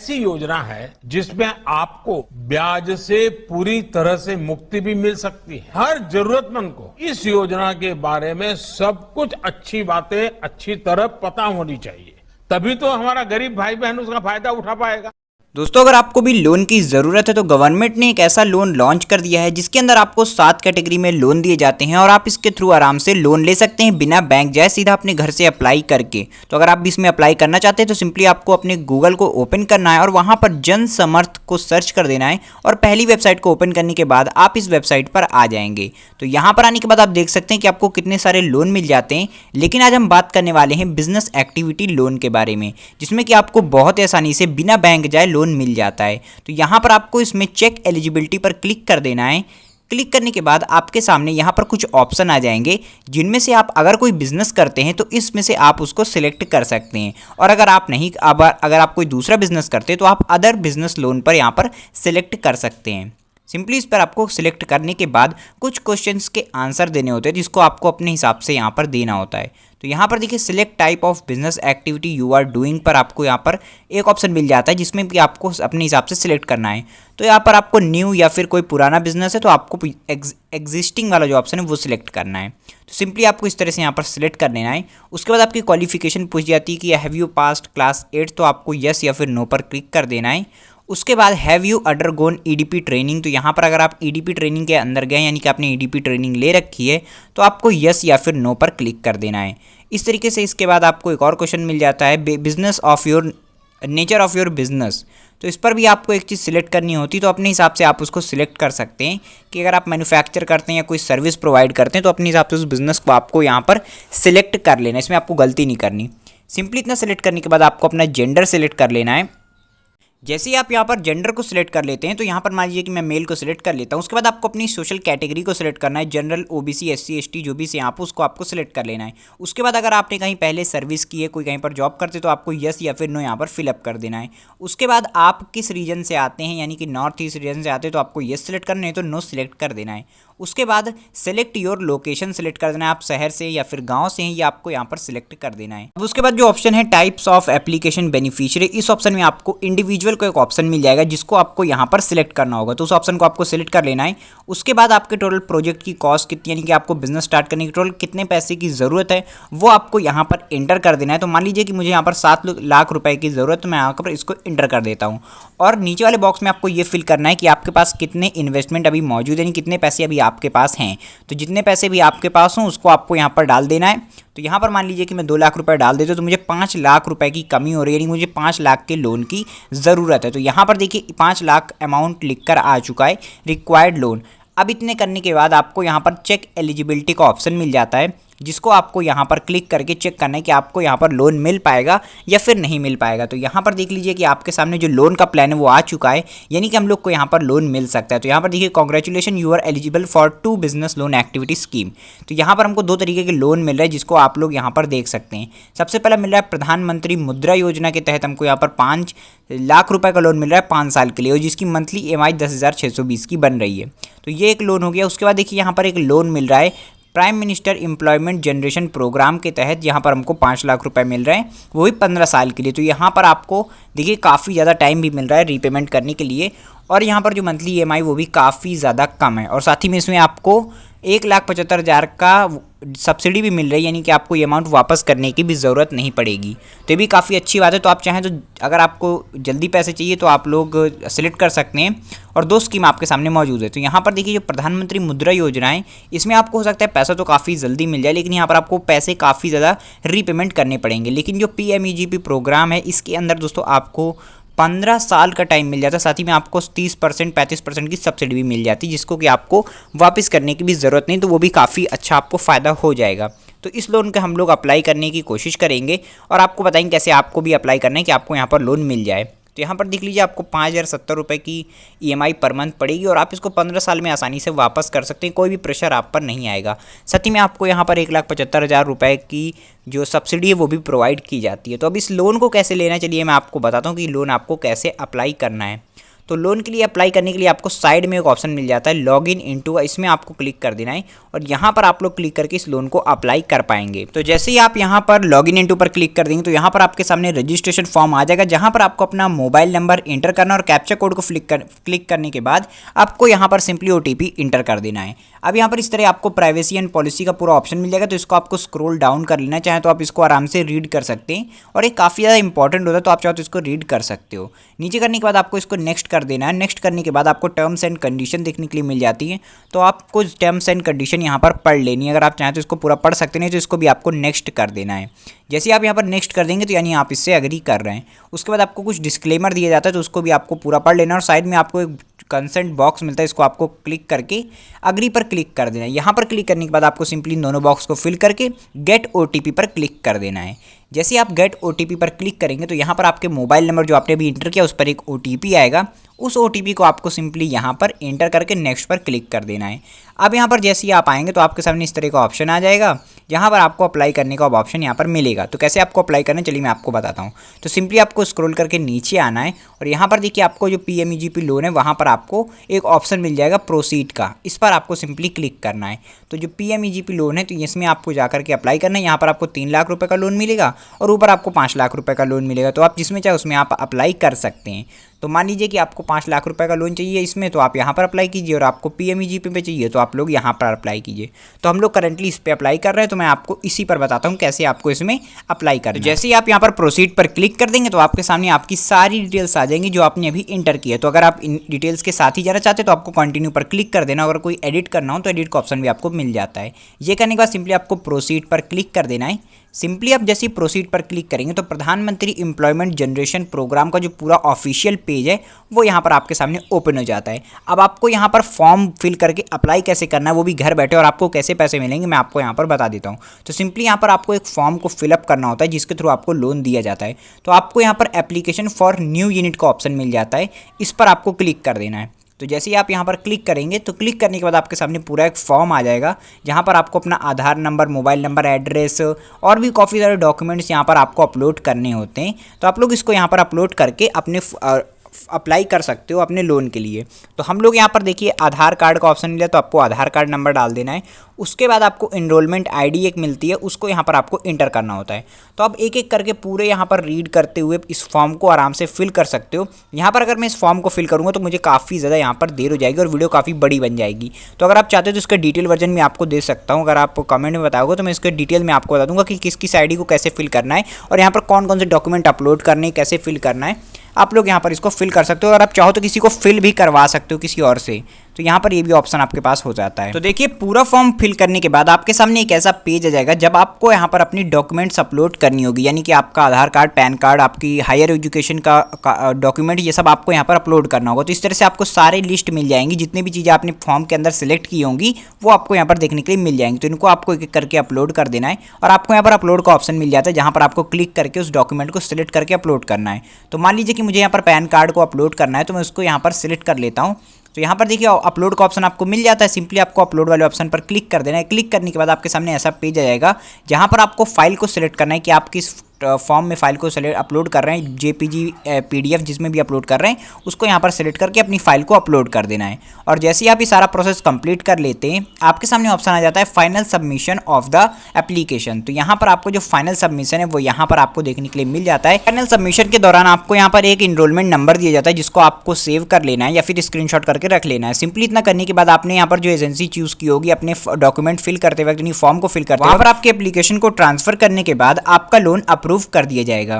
ऐसी योजना है जिसमें आपको ब्याज से पूरी तरह से मुक्ति भी मिल सकती है। हर जरूरतमंद को इस योजना के बारे में सब कुछ अच्छी बातें अच्छी तरह पता होनी चाहिए, तभी तो हमारा गरीब भाई बहन उसका फायदा उठा पाएगा। दोस्तों, अगर आपको भी लोन की ज़रूरत है तो गवर्नमेंट ने एक ऐसा लोन लॉन्च कर दिया है जिसके अंदर आपको 7 कैटेगरी में लोन दिए जाते हैं और आप इसके थ्रू आराम से लोन ले सकते हैं बिना बैंक जाए, सीधा अपने घर से अप्लाई करके। तो अगर आप भी इसमें अप्लाई करना चाहते हैं तो सिंपली आपको अपने गूगल को ओपन करना है और वहाँ पर जन समर्थ को सर्च कर देना है और पहली वेबसाइट को ओपन करने के बाद आप इस वेबसाइट पर आ जाएंगे। तो यहाँ पर आने के बाद आप देख सकते हैं कि आपको कितने सारे लोन मिल जाते हैं। लेकिन आज हम बात करने वाले हैं बिजनेस एक्टिविटी लोन के बारे में, जिसमें कि आपको बहुत आसानी से बिना बैंक जाए लोन मिल जाता है। तो यहाँ पर आपको इसमें चेक एलिजिबिलिटी पर क्लिक कर देना है। क्लिक करने के बाद आपके सामने यहाँ पर कुछ ऑप्शन आ जाएंगे जिनमें से आप अगर कोई बिजनेस करते हैं तो इसमें से आप उसको सिलेक्ट कर सकते हैं, और अगर आप नहीं अगर आप कोई दूसरा बिजनेस करते हैं तो आप अदर बिजनेस लोन पर यहाँ पर सिलेक्ट कर सकते हैं। सिंपली इस पर आपको सिलेक्ट करने के बाद कुछ क्वेश्चंस के आंसर देने होते हैं जिसको आपको अपने हिसाब से यहाँ पर देना होता है। तो यहाँ पर देखिए select type of business activity you are doing पर आपको यहाँ पर एक ऑप्शन मिल जाता है जिसमें भी आपको अपने हिसाब से सिलेक्ट करना है। तो यहाँ पर आपको न्यू या फिर कोई पुराना बिजनेस है तो आपको एग्जिस्टिंग वाला जो ऑप्शन है वो सिलेक्ट करना है। तो सिंपली आपको इस तरह से यहाँ पर सिलेक्ट कर लेना है। उसके बाद आपकी क्वालिफिकेशन पूछ जाती है कि हैव यू पास्ड क्लास 8, तो आपको यस या फिर नो पर क्लिक कर देना है। उसके बाद have you undergone EDP training, तो यहाँ पर अगर आप ईडीपी ट्रेनिंग के अंदर गए यानी कि आपने ईडीपी ट्रेनिंग ले रखी है तो आपको यस या फिर नो पर क्लिक कर देना है। इस तरीके से इसके बाद आपको एक और क्वेश्चन मिल जाता है business of your nature of your business. तो इस पर भी आपको एक चीज़ सिलेक्ट करनी होती, तो अपने हिसाब से आप उसको सिलेक्ट कर सकते हैं कि अगर आप मैन्युफैक्चर करते हैं या कोई सर्विस प्रोवाइड करते हैं तो अपने हिसाब से उस बिज़नेस को आपको यहाँ पर सिलेक्ट कर लेना है। इसमें आपको गलती नहीं करनी। सिंपली इतना सिलेक्ट करने के बाद आपको अपना जेंडर सिलेक्ट कर लेना है। जैसे ही आप यहाँ पर जेंडर को सिलेक्ट कर लेते हैं तो यहाँ पर मान लीजिए कि मैं मेल को सिलेक्ट कर लेता हूँ। उसके बाद आपको अपनी सोशल कैटेगरी को सिलेक्ट करना है, जनरल, ओबीसी, एससी, एसटी जो भी से यहाँ पर उसको आपको सिलेक्ट कर लेना है। उसके बाद अगर आपने कहीं पहले सर्विस की है, कोई कहीं पर जॉब करते तो आपको यस या फिर नो यहाँ पर फिलअप कर देना है। उसके बाद आप किस रीजन से आते हैं, यानी कि नॉर्थ ईस्ट रीजन से आते हैं तो आपको यस सिलेक्ट करना है, तो नो सिलेक्ट कर देना है। उसके बाद सेलेक्ट योर लोकेशन सिलेक्ट कर देना है, आप शहर से या फिर गांव से हैं ये आपको यहाँ पर सिलेक्ट कर देना है। अब उसके बाद जो ऑप्शन है टाइप्स ऑफ एप्लीकेशन बेनिफिशियरी, इस ऑप्शन में आपको इंडिविजुअल को एक ऑप्शन मिल जाएगा जिसको आपको यहाँ पर सिलेक्ट करना होगा, तो उस ऑप्शन को आपको सिलेक्ट कर लेना है। उसके बाद आपके टोटल प्रोजेक्ट की कॉस्ट कितनी, यानी कि आपको बिजनेस स्टार्ट करने की टोटल कितने पैसे की ज़रूरत है वो आपको यहाँ पर एंटर कर देना है। तो मान लीजिए कि मुझे यहाँ पर 7 लाख रुपए की ज़रूरत, तो मैं यहाँ पर इसको एंटर कर देता हूँ। और नीचे वाले बॉक्स में आपको ये फिल करना है कि आपके पास कितने इन्वेस्टमेंट अभी मौजूद है, यानी कितने पैसे अभी आपके पास हैं। तो जितने पैसे भी आपके पास हों उसको आपको यहाँ पर डाल देना है। तो यहाँ पर मान लीजिए कि मैं 2 लाख रुपए डाल देता हूँ तो मुझे 5 लाख रुपए की कमी हो रही है, यानी मुझे 5 लाख के लोन की ज़रूरत है। तो यहाँ पर देखिए 5 लाख अमाउंट लिखकर आ चुका है, रिक्वायर्ड लोन। अब इतने करने के बाद आपको यहाँ पर चेक एलिजिबिलिटी का ऑप्शन मिल जाता है जिसको आपको यहाँ पर क्लिक करके चेक करना है कि आपको यहाँ पर लोन मिल पाएगा या फिर नहीं मिल पाएगा। तो यहाँ पर देख लीजिए कि आपके सामने जो लोन का प्लान है वो आ चुका है, यानी कि हम लोग को यहाँ पर लोन मिल सकता है। तो यहाँ पर देखिए congratulation you are eligible for 2 business loan activity scheme. तो यहाँ पर हमको 2 तरीके के लोन मिल रहे हैं जिसको आप लोग यहाँ पर देख सकते हैं। सबसे पहला मिल रहा है प्रधानमंत्री मुद्रा योजना के तहत हमको यहाँ पर 5 लाख रुपए का लोन मिल रहा है 5 साल के लिए, और जिसकी मंथली EMI 10,620 की बन रही है। तो ये एक लोन हो गया। उसके बाद देखिए यहाँ पर एक लोन मिल रहा है prime minister employment generation programme के तहत, यहाँ पर हमको 5 लाख रुपए मिल रहे हैं, वो भी 15 साल के लिए। तो यहाँ पर आपको देखिए काफ़ी ज़्यादा टाइम भी मिल रहा है रीपेमेंट करने के लिए, और यहाँ पर जो मंथली EMI वो भी काफ़ी ज़्यादा कम है। और साथ ही में इसमें आपको 1,75,000 का सब्सिडी भी मिल रही है, यानी कि आपको ये अमाउंट वापस करने की भी ज़रूरत नहीं पड़ेगी। तो ये भी काफ़ी अच्छी बात है। तो आप चाहें तो अगर आपको जल्दी पैसे चाहिए तो आप लोग सेलेक्ट कर सकते हैं, और 2 स्कीम आपके सामने मौजूद है। तो यहाँ पर देखिए जो प्रधानमंत्री मुद्रा योजना है इसमें आपको हो सकता है पैसा तो काफ़ी जल्दी मिल जाए, लेकिन यहाँ पर आपको पैसे काफ़ी ज़्यादा रीपेमेंट करने पड़ेंगे। लेकिन जो PMEGP प्रोग्राम है इसके अंदर दोस्तों आपको 15 साल का टाइम मिल जाता है, साथ ही में आपको 30% 35% की सब्सिडी भी मिल जाती है जिसको कि आपको वापस करने की भी ज़रूरत नहीं, तो वो भी काफ़ी अच्छा आपको फ़ायदा हो जाएगा। तो इस लोन का हम लोग अप्लाई करने की कोशिश करेंगे और आपको बताएंगे कैसे आपको भी अप्लाई करना है कि आपको यहाँ पर लोन मिल जाए। तो यहाँ पर देख लीजिए आपको 5,070 रुपये की EMI पर मंथ पड़ेगी, और आप इसको 15 साल में आसानी से वापस कर सकते हैं, कोई भी प्रेशर आप पर नहीं आएगा। साथ ही में आपको यहाँ पर 1,75,000 रुपये की जो सब्सिडी है वो भी प्रोवाइड की जाती है। तो अब इस लोन को कैसे लेना, चलिए मैं आपको बताता हूँ कि लोन आपको कैसे अप्लाई करना है। तो लोन के लिए अप्लाई करने के लिए आपको साइड में एक ऑप्शन मिल जाता है लॉगिन इनटू, इसमें आपको क्लिक कर देना है और यहाँ पर आप लोग क्लिक करके इस लोन को अप्लाई कर पाएंगे। तो जैसे ही आप यहाँ पर लॉगिन इनटू पर क्लिक कर देंगे तो यहाँ पर आपके सामने रजिस्ट्रेशन फॉर्म आ जाएगा, जहाँ पर आपको अपना मोबाइल नंबर इंटर करना और कैप्चा कोड को क्लिक करने के बाद आपको यहाँ पर सिंपली OTP इंटर कर देना है। अब यहाँ पर इस तरह आपको प्राइवेसी एंड पॉलिसी का पूरा ऑप्शन मिल जाएगा, तो इसको आपको स्क्रॉल डाउन कर लेना, चाहे तो आप इसको आराम से रीड कर सकते हैं और ये काफ़ी ज़्यादा इंपॉर्टेंट होता है, तो आप चाहो तो इसको रीड कर सकते हो। नीचे करने के बाद आपको इसको नेक्स्ट कर देना है। नेक्स्ट करने के बाद आपको टर्म्स एंड कंडीशन देखने के लिए मिल जाती है, तो आपको टर्म्स एंड कंडीशन यहाँ पर पढ़ लेनी है। अगर आप चाहें तो इसको पूरा पढ़ सकते नहीं तो इसको भी आपको नेक्स्ट कर देना है। जैसे आप यहाँ पर नेक्स्ट कर देंगे तो यानी आप इससे एग्री कर रहे हैं। उसके बाद आपको कुछ डिस्क्लेमर दिया जाता है, तो उसको भी आपको पूरा पढ़ लेना और साइड में आपको एक कंसेंट बॉक्स मिलता है, इसको आपको क्लिक करके अग्री पर क्लिक कर देना है। यहाँ पर क्लिक करने के बाद आपको सिंपली दोनों बॉक्स को फिल करके गेट OTP पर क्लिक कर देना है। जैसे आप गेट OTP पर क्लिक करेंगे तो यहाँ पर आपके मोबाइल नंबर जो आपने अभी इंटर किया उस पर एक OTP आएगा, उस OTP को आपको सिंपली यहाँ पर एंटर करके नेक्स्ट पर क्लिक कर देना है। अब यहाँ पर जैसे ही आप आएंगे तो आपके सामने इस तरह का ऑप्शन आ जाएगा, जहाँ पर आपको अप्लाई करने का ऑप्शन यहाँ पर मिलेगा। तो कैसे आपको अप्लाई करना है चलिए मैं आपको बताता हूँ। तो सिंपली आपको स्क्रॉल करके नीचे आना है और यहाँ पर देखिए आपको जो PMEGP लोन है वहाँ पर आपको एक ऑप्शन मिल जाएगा प्रोसीड का, इस पर आपको सिंपली क्लिक करना है। तो जो PMEGP लोन है तो इसमें आपको जाकर के अप्लाई करना है। यहाँ पर आपको 3 लाख रुपये का लोन मिलेगा और ऊपर आपको 5 लाख रुपये का लोन मिलेगा, तो आप जिसमें चाहे उसमें आप अप्लाई कर सकते हैं। तो मान लीजिए कि आपको 5 लाख रुपए का लोन चाहिए इसमें, तो आप यहाँ पर अप्लाई कीजिए और आपको PMEGP पे चाहिए तो आप लोग यहाँ पर अप्लाई कीजिए। तो हम लोग करंटली इस पर अप्लाई कर रहे हैं, तो मैं आपको इसी पर बताता हूँ कैसे आपको इसमें अप्लाई करना है। जैसे ही आप यहाँ पर प्रोसीड पर क्लिक कर देंगे तो आपके सामने आपकी सारी डिटेल्स आ जाएंगी जो आपने अभी इंटर की है। तो अगर आप इन डिटेल्स के साथ ही जाना चाहते हैं तो आपको कंटिन्यू पर क्लिक कर देना। अगर कोई एडिट करना हो तो एडिट का ऑप्शन भी आपको मिल जाता है। ये करने के बाद सिंपली आपको प्रोसीड पर क्लिक कर देना है। सिंपली आप जैसे ही प्रोसीड पर क्लिक करेंगे तो प्रधानमंत्री एम्प्लॉयमेंट जनरेशन प्रोग्राम का जो पूरा ऑफिशियल पेज है वो यहाँ पर आपके सामने ओपन हो जाता है। अब आपको यहाँ पर फॉर्म फिल करके अप्लाई कैसे करना है वो भी घर बैठे, और आपको कैसे पैसे मिलेंगे मैं आपको यहाँ पर बता देता हूँ। तो सिंपली यहाँ पर आपको एक फॉर्म को फिलअप करना होता है जिसके थ्रू आपको लोन दिया जाता है। तो आपको यहाँ पर एप्लीकेशन फॉर न्यू यूनिट का ऑप्शन मिल जाता है, इस पर आपको क्लिक कर देना है। तो जैसे ही आप यहाँ पर क्लिक करेंगे तो क्लिक करने के बाद आपके सामने पूरा एक फॉर्म आ जाएगा, जहाँ पर आपको अपना आधार नंबर, मोबाइल नंबर, एड्रेस और भी काफ़ी सारे डॉक्यूमेंट्स यहाँ पर आपको अपलोड करने होते हैं। तो आप लोग इसको यहाँ पर अपलोड करके अपने अप्लाई कर सकते हो अपने लोन के लिए। तो हम लोग यहाँ पर देखिए आधार कार्ड का ऑप्शन मिला, तो आपको आधार कार्ड नंबर डाल देना है। उसके बाद आपको एनरोलमेंट ID एक मिलती है, उसको यहाँ पर आपको इंटर करना होता है। तो आप एक एक करके पूरे यहाँ पर रीड करते हुए इस फॉर्म को आराम से फिल कर सकते हो। यहाँ पर अगर मैं इस फॉर्म को फिल करूँगा तो मुझे काफ़ी ज़्यादा यहाँ पर देर हो जाएगी और वीडियो काफ़ी बड़ी बन जाएगी। तो अगर आप चाहते हो तो इसका डिटेल वर्जन में आपको दे सकता हूँ। अगर आप कमेंट में बताओगे तो मैं इसके डिटेल में आपको बता दूँगा कि किस किस ID को कैसे फिल करना है और यहाँ पर कौन कौन से डॉक्यूमेंट अपलोड करने हैं, कैसे फिल करना है। आप लोग यहाँ पर इसको फिल कर सकते हो। अगर आप चाहो तो किसी को फिल भी करवा सकते हो किसी और से, तो यहाँ पर ये भी ऑप्शन आपके पास हो जाता है। तो देखिए पूरा फॉर्म फिल करने के बाद आपके सामने एक ऐसा पेज आ जाएगा जब आपको यहाँ पर अपनी डॉक्यूमेंट्स अपलोड करनी होगी, यानी कि आपका आधार कार्ड, पैन कार्ड, आपकी हायर एजुकेशन का डॉक्यूमेंट, ये सब आपको यहाँ पर अपलोड करना होगा। तो इस तरह से आपको सारे लिस्ट मिल जाएंगी, जितनी भी चीज़ें आपने फॉर्म के अंदर सेलेक्ट की होंगी वो आपको यहाँ पर देखने के लिए मिल जाएंगी। तो इनको आपको एक एक करके अपलोड कर देना है और आपको यहाँ पर अपलोड का ऑप्शन मिल जाता है, जहाँ पर आपको क्लिक करके उस डॉक्यूमेंट को सिलेक्ट करके अपलोड करना है। तो मान लीजिए कि मुझे यहाँ पर पैन कार्ड को अपलोड करना है, तो मैं उसको यहाँ पर सिलेक्ट कर लेता हूँ। तो यहाँ पर देखिए अपलोड का ऑप्शन आपको मिल जाता है, सिंपली आपको अपलोड वाले ऑप्शन पर क्लिक कर देना है। क्लिक करने के बाद आपके सामने ऐसा पेज आ जाएगा जहाँ पर आपको फाइल को सिलेक्ट करना है कि आप किस फॉर्म में फाइल को अपलोड कर रहे हैं, JPG PDF जिसमें भी अपलोड कर रहे हैं उसको यहाँ पर सिलेक्ट करके अपनी फाइल को अपलोड कर देना है। और जैसे ही आप ये सारा प्रोसेस कंप्लीट कर लेते हैं आपके सामने ऑप्शन आ जाता है final submission of the application. तो यहाँ पर आपको जो फाइनल सबमिशन है वो यहाँ पर आपको देखने के लिए मिल जाता है। फाइनल सबमिशन के दौरान आपको यहाँ पर एक एनरोलमेंट नंबर दिया जाता है जिसको आपको सेव कर लेना है या फिर स्क्रीनशॉट करके रख लेना है। सिंपली इतना करने के बाद आपने यहाँ पर जो एजेंसी चूज की होगी अपने डॉक्यूमेंट फिल करते वक्त, यानी फॉर्म को फिल करते वक्त, वहाँ पर आपके एप्लीकेशन को ट्रांसफर करने के बाद आपका लोन अप्रूव कर दिया जाएगा।